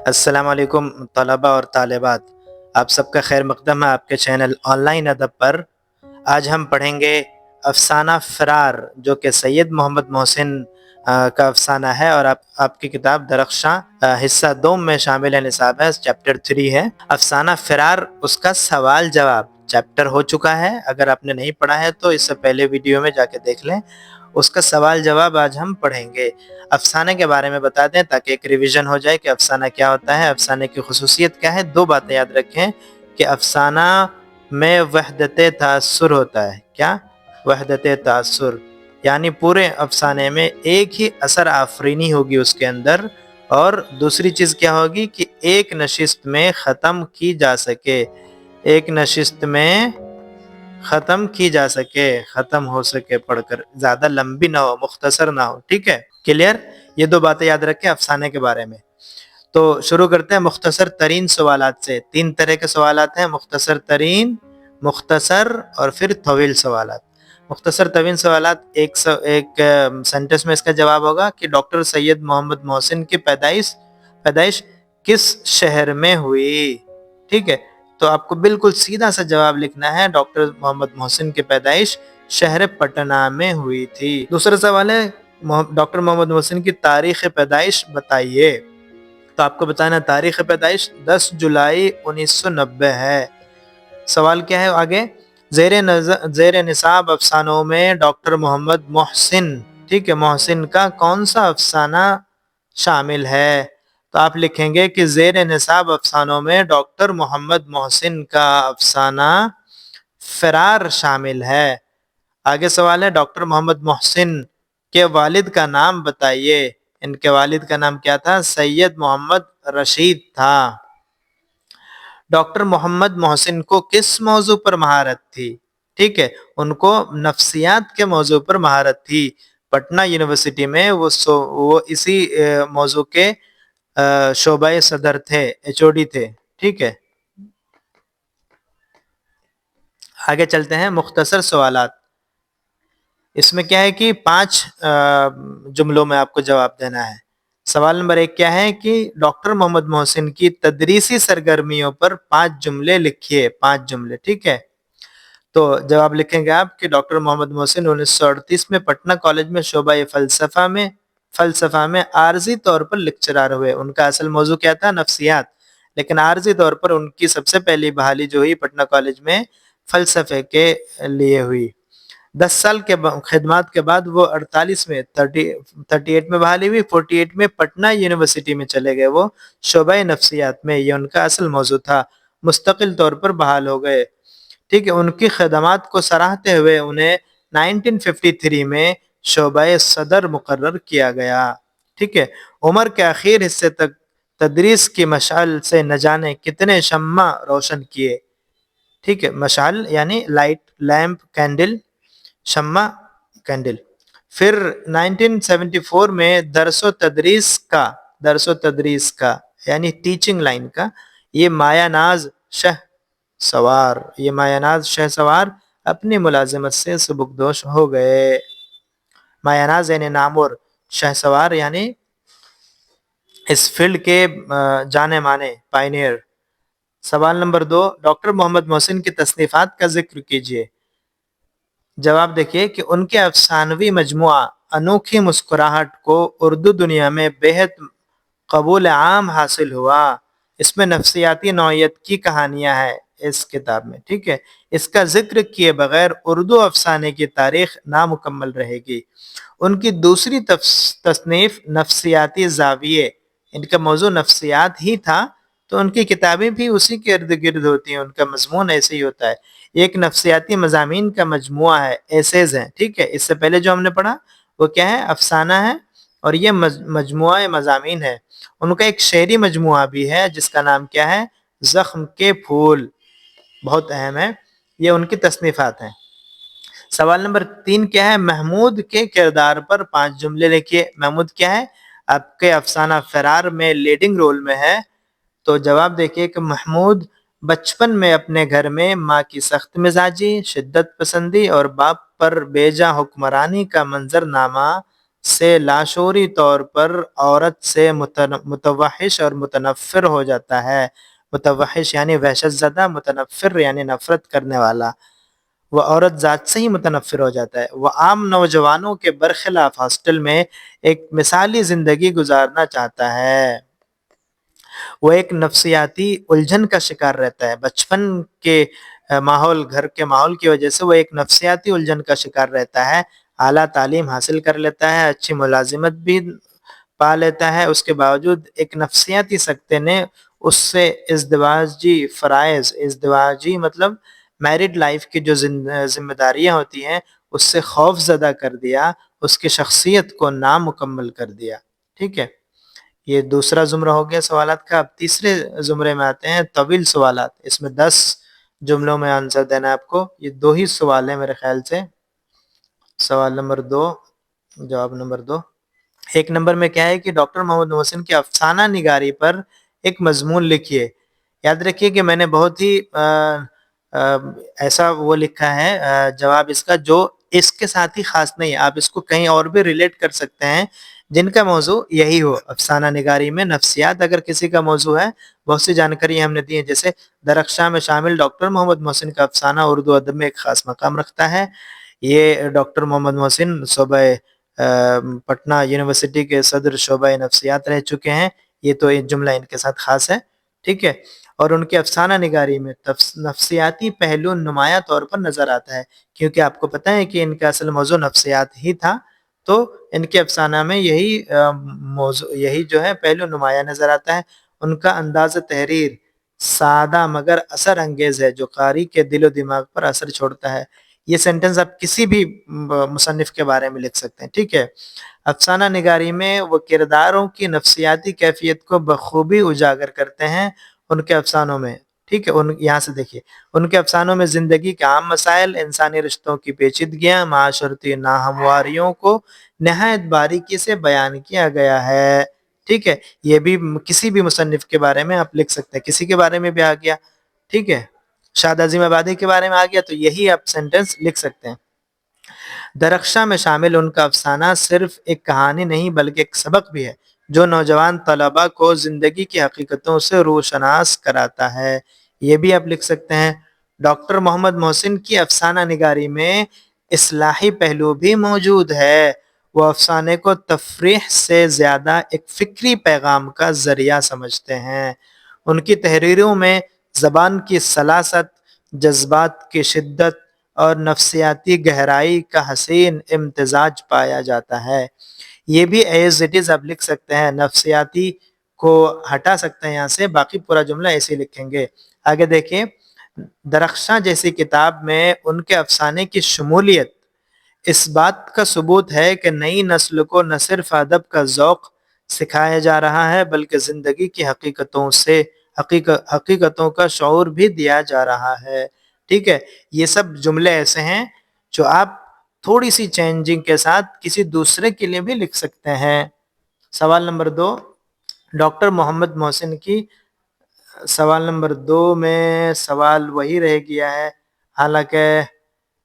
السلام علیکم طلبہ اور طالبات، آپ سب کا خیر مقدم ہے آپ کے چینل آن لائن ادب پر۔ آج ہم پڑھیں گے افسانہ فرار، جو کہ سید محمد محسن کا افسانہ ہے، اور آپ کی کتاب درخشاں حصہ دوم میں شامل ہے، نصاب ہے، چیپٹر 3 ہے۔ افسانہ فرار اس کا سوال جواب چیپٹر ہو چکا ہے، اگر آپ نے نہیں پڑھا ہے تو اس سے پہلے ویڈیو میں جا کے دیکھ لیں، اس کا سوال جواب آج ہم پڑھیں گے۔ افسانے کے بارے میں بتا دیں تاکہ ایک ریویژن ہو جائے کہ افسانہ کیا ہوتا ہے، افسانے کی خصوصیت کیا ہے۔ دو باتیں یاد رکھیں کہ افسانہ میں وحدت تاثر ہوتا ہے۔ کیا؟ وحدت تاثر، یعنی پورے افسانے میں ایک ہی اثر آفرینی ہوگی اس کے اندر، اور دوسری چیز کیا ہوگی کہ ایک نشست میں ختم کی جا سکے، ایک نشست میں ختم کی جا سکے، ختم ہو سکے پڑھ کر، زیادہ لمبی نہ ہو، مختصر نہ ہو۔ ٹھیک ہے، کلیئر؟ یہ دو باتیں یاد رکھیں افسانے کے بارے میں۔ تو شروع کرتے ہیں مختصر ترین سوالات سے۔ تین طرح کے سوالات ہیں: مختصر ترین، مختصر، اور پھر طویل سوالات۔ مختصر طویل سوالات، ایک سینٹنس میں اس کا جواب ہوگا کہ ڈاکٹر سید محمد محسن کی پیدائش کس شہر میں ہوئی؟ ٹھیک ہے، تو آپ کو بالکل سیدھا سا جواب لکھنا ہے، ڈاکٹر محمد محسن کی پیدائش شہر پٹنہ میں ہوئی تھی۔ دوسرا سوال ہے ڈاکٹر محمد محسن کی تاریخ پیدائش بتائیے، تو آپ کو بتانا تاریخ پیدائش 10 جولائی 1990 ہے۔ سوال کیا ہے آگے؟ زیر نصاب افسانوں میں ڈاکٹر محمد محسن، ٹھیک ہے، محسن کا کون سا افسانہ شامل ہے؟ تو آپ لکھیں گے کہ زیر نصاب افسانوں میں ڈاکٹر محمد محسن کا افسانہ فرار شامل ہے۔ آگے سوال ہے ڈاکٹر محمد محسن کے والد کا نام بتائیے۔ ان کے والد کا نام کیا تھا؟ سید محمد رشید تھا۔ ڈاکٹر محمد محسن کو کس موضوع پر مہارت تھی؟ ٹھیک ہے، ان کو نفسیات کے موضوع پر مہارت تھی۔ پٹنہ یونیورسٹی میں وہ اسی موضوع کے شعبہ صدر تھے، HOD تھے۔ ٹھیک ہے، آگے چلتے ہیں مختصر سوالات۔ اس میں کیا ہے کہ 5 جملوں میں آپ کو جواب دینا ہے۔ سوال نمبر 1 کیا ہے کہ ڈاکٹر محمد محسن کی تدریسی سرگرمیوں پر 5 جملے لکھیے، 5 جملے۔ ٹھیک ہے، تو جواب لکھیں گے آپ کہ ڈاکٹر محمد محسن 1938 میں پٹنہ کالج میں شعبہ فلسفہ میں عارضی طور پر لیکچرار ہوئے۔ ان کا اصل موضوع کیا تھا؟ نفسیات، لیکن عارضی طور پر ان کی سب سے پہلی بحالی جو ہوئی پٹنہ کالج میں فلسفے کے لیے ہوئی۔ 10 سال کے خدمات کے بعد وہ 38 میں بحالی ہوئی، 48 میں پٹنہ یونیورسٹی میں چلے گئے، وہ شعبہ نفسیات میں، یہ ان کا اصل موضوع تھا، مستقل طور پر بحال ہو گئے۔ ٹھیک ہے، ان کی خدمات کو سراہتے ہوئے انہیں 1953 میں شعبہ صدر مقرر کیا گیا۔ ٹھیک ہے، عمر کے آخر حصے تک تدریس کی مشعل سے نہ جانے کتنے شمع روشن کیے۔ ٹھیک ہے، مشعل یعنی لائٹ، لیمپ، کینڈل، شمع کینڈل۔ پھر 1974 میں درس و تدریس کا یعنی ٹیچنگ لائن کا یہ مایہ ناز شہ سوار اپنی ملازمت سے سبکدوش ہو گئے۔ مایہ ناز یعنی نامور، شہ سوار یعنی اس فیلڈ کے جانے مانے پائنیئر۔ سوال نمبر 2 ڈاکٹر محمد محسن کی تصنیفات کا ذکر کیجیے۔ جواب دیکھیے کہ ان کے افسانوی مجموعہ انوکھی مسکراہٹ کو اردو دنیا میں بہت قبول عام حاصل ہوا۔ اس میں نفسیاتی نوعیت کی کہانیاں ہیں اس کتاب میں۔ ٹھیک ہے، اس کا ذکر کیے بغیر اردو افسانے کی تاریخ نامکمل رہے گی۔ ان کی دوسری تصنیف نفسیاتی زاویے، ان کا موضوع نفسیات ہی تھا، تو ان کی کتابیں بھی اسی کے ارد گرد ہوتی ہیں، ان کا مضمون ایسے ہی ہوتا ہے۔ ایک نفسیاتی مضامین کا مجموعہ ہے، ایسیز ہیں۔ ٹھیک ہے، اس سے پہلے جو ہم نے پڑھا وہ کیا ہے؟ افسانہ ہے، اور یہ مجموعہ مضامین ہے۔ ان کا ایک شعری مجموعہ بھی ہے جس کا نام کیا ہے؟ زخم کے پھول، بہت اہم ہے، یہ ان کی تصنیفات ہیں۔ سوال نمبر 3 کیا ہے؟ محمود کے کردار پر 5 جملے لکھیے۔ محمود کیا ہے؟ آپ کے افسانہ فرار میں لیڈنگ رول میں ہے، تو جواب دیکھیے کہ محمود بچپن میں اپنے گھر میں ماں کی سخت مزاجی، شدت پسندی اور باپ پر بیجا حکمرانی کا منظر نامہ سے لاشعوری طور پر عورت سے متوحش اور متنفر ہو جاتا ہے. متوحش یعنی وحشت زدہ، متنفر یعنی نفرت کرنے والا. وہ عورت ذات سے ہی متنفر ہو جاتا ہے. وہ عام نوجوانوں کے برخلاف ہاسٹل میں ایک مثالی زندگی گزارنا چاہتا ہے. وہ ایک نفسیاتی الجھن کا شکار رہتا ہے. بچپن کے ماحول، گھر کے ماحول کی وجہ سے وہ ایک نفسیاتی الجھن کا شکار رہتا ہے. اعلیٰ تعلیم حاصل کر لیتا ہے، اچھی ملازمت بھی پا لیتا ہے، اس کے باوجود ایک نفسیاتی سکتے نے اس سے ازدواجی مطلب میرڈ لائف کی جو ذمہ داریاں ہوتی ہیں اس سے خوف زدہ کر دیا، اس کی شخصیت کو نامکمل کر دیا. ٹھیک ہے، یہ دوسرا زمرہ ہو گیا سوالات کا. اب تیسرے زمرے میں آتے ہیں، طویل سوالات. اس میں 10 جملوں میں آنسر دینا ہے آپ کو. یہ 2 ہی سوال ہیں میرے خیال سے. سوال نمبر 2، جواب نمبر 2. ایک نمبر میں کیا ہے کہ ڈاکٹر محمد محسن کی افسانہ نگاری پر ایک مضمون لکھیے. یاد رکھیے کہ میں نے بہت ہی ایسا وہ لکھا ہے جواب اس کا جو اس کے ساتھ ہی خاص نہیں ہے. آپ اس کو کہیں اور بھی ریلیٹ کر سکتے ہیں جن کا موضوع یہی ہو. افسانہ نگاری میں نفسیات اگر کسی کا موضوع ہے، بہت سی جانکاری ہم نے دی ہیں. جیسے درخشاں میں شامل ڈاکٹر محمد محسن کا افسانہ اردو ادب میں ایک خاص مقام رکھتا ہے. یہ ڈاکٹر محمد محسن صوبہ پٹنہ یونیورسٹی کے صدر شعبہ نفسیات رہ چکے ہیں. یہ تو ایک جملہ ان کے ساتھ خاص ہے. ٹھیک ہے، اور ان کے افسانہ نگاری میں نفسیاتی پہلو نمایاں طور پر نظر آتا ہے. کیونکہ آپ کو پتہ ہے کہ ان کا اصل موضوع نفسیات ہی تھا، تو ان کے افسانہ میں یہی جو ہے پہلو نمایاں نظر آتا ہے. ان کا انداز تحریر سادہ مگر اثر انگیز ہے، جو قاری کے دل و دماغ پر اثر چھوڑتا ہے. یہ سینٹنس آپ کسی بھی مصنف کے بارے میں لکھ سکتے ہیں. ٹھیک ہے، افسانہ نگاری میں وہ کرداروں کی نفسیاتی کیفیت کو بخوبی اجاگر کرتے ہیں ان کے افسانوں میں. ٹھیک ہے، یہاں سے دیکھیے ان کے افسانوں میں زندگی کے عام مسائل، انسانی رشتوں کی پیچیدگیاں، معاشرتی ناہمواریوں کو نہایت باریکی سے بیان کیا گیا ہے. ٹھیک ہے، یہ بھی کسی بھی مصنف کے بارے میں آپ لکھ سکتے ہیں. کسی کے بارے میں بھی آ گیا، ٹھیک ہے، شاد عظیم آبادی کے بارے میں آ گیا تو یہی آپ سینٹنس لکھ سکتے ہیں. درخشاں میں شامل ان کا افسانہ صرف ایک کہانی نہیں بلکہ ایک سبق بھی ہے جو نوجوان طلباء کو زندگی کی حقیقتوں سے روشناس کراتا ہے. یہ بھی آپ لکھ سکتے ہیں. ڈاکٹر محمد محسن کی افسانہ نگاری میں اصلاحی پہلو بھی موجود ہے. وہ افسانے کو تفریح سے زیادہ ایک فکری پیغام کا ذریعہ سمجھتے ہیں. ان کی تحریروں میں زبان کی سلاست، جذبات کی شدت اور نفسیاتی گہرائی کا حسین امتزاج پایا جاتا ہے. یہ بھی ایز اٹ از آپ لکھ سکتے ہیں. نفسیاتی کو ہٹا سکتے ہیں یہاں سے، باقی پورا جملہ ایسے لکھیں گے. آگے دیکھیں، درخشاں جیسی کتاب میں ان کے افسانے کی شمولیت اس بات کا ثبوت ہے کہ نئی نسل کو نہ صرف ادب کا ذوق سکھایا جا رہا ہے بلکہ زندگی کی حقیقتوں کا شعور بھی دیا جا رہا ہے. ٹھیک ہے، یہ سب جملے ایسے ہیں جو آپ تھوڑی سی چینجنگ کے ساتھ کسی دوسرے کے لیے بھی لکھ سکتے ہیں. سوال نمبر 2، ڈاکٹر محمد محسن کی. سوال نمبر 2 میں سوال وہی رہ گیا ہے، حالانکہ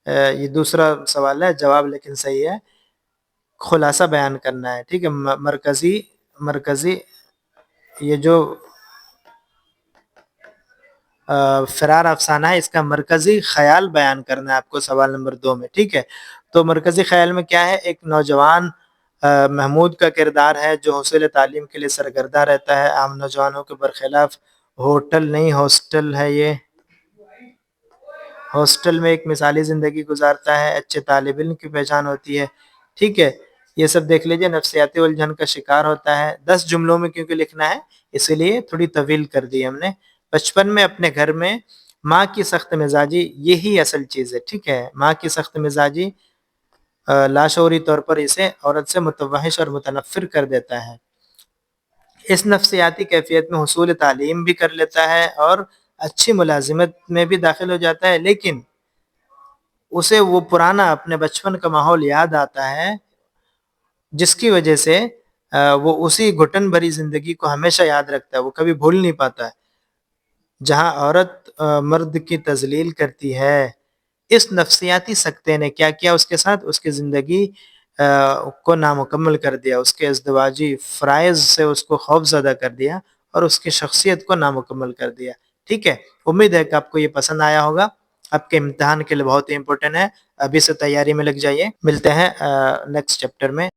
یہ دوسرا سوال ہے، جواب لیکن صحیح ہے. خلاصہ بیان کرنا ہے. ٹھیک ہے، مرکزی یہ جو فرار افسانہ ہے اس کا مرکزی خیال بیان کرنا ہے آپ کو سوال نمبر 2 میں. ٹھیک ہے، تو مرکزی خیال میں کیا ہے؟ ایک نوجوان محمود کا کردار ہے جو حصول تعلیم کے لیے سرگردہ رہتا ہے. عام نوجوانوں کے برخلاف ہوٹل نہیں ہاسٹل ہے، یہ ہاسٹل میں ایک مثالی زندگی گزارتا ہے. اچھے طالب علم کی پہچان ہوتی ہے. ٹھیک ہے، یہ سب دیکھ لیجئے. نفسیاتی الجھن کا شکار ہوتا ہے. 10 جملوں میں کیونکہ لکھنا ہے اسی لیے تھوڑی طویل کر دی ہم نے. بچپن میں اپنے گھر میں ماں کی سخت مزاجی یہی اصل چیز ہے. ٹھیک ہے، ماں کی سخت مزاجی لاشعوری طور پر اسے عورت سے متوحش اور متنفر کر دیتا ہے. اس نفسیاتی کیفیت میں حصول تعلیم بھی کر لیتا ہے اور اچھی ملازمت میں بھی داخل ہو جاتا ہے، لیکن اسے وہ پرانا اپنے بچپن کا ماحول یاد آتا ہے جس کی وجہ سے وہ اسی گھٹن بھری زندگی کو ہمیشہ یاد رکھتا ہے. وہ کبھی بھول نہیں پاتا ہے جہاں عورت مرد کی تذلیل کرتی ہے. اس نفسیاتی سکتے نے کیا کیا اس کے ساتھ؟ اس کی زندگی کو نامکمل کر دیا، اس کے ازدواجی فرائض سے اس کو خوف زدہ کر دیا اور اس کی شخصیت کو نامکمل کر دیا۔ ٹھیک ہے، امید ہے کہ آپ کو یہ پسند آیا ہوگا، آپ کے امتحان کے لیے بہت ہی امپورٹنٹ ہے، ابھی سے تیاری میں لگ جائیے۔ ملتے ہیں نیکسٹ چیپٹر میں۔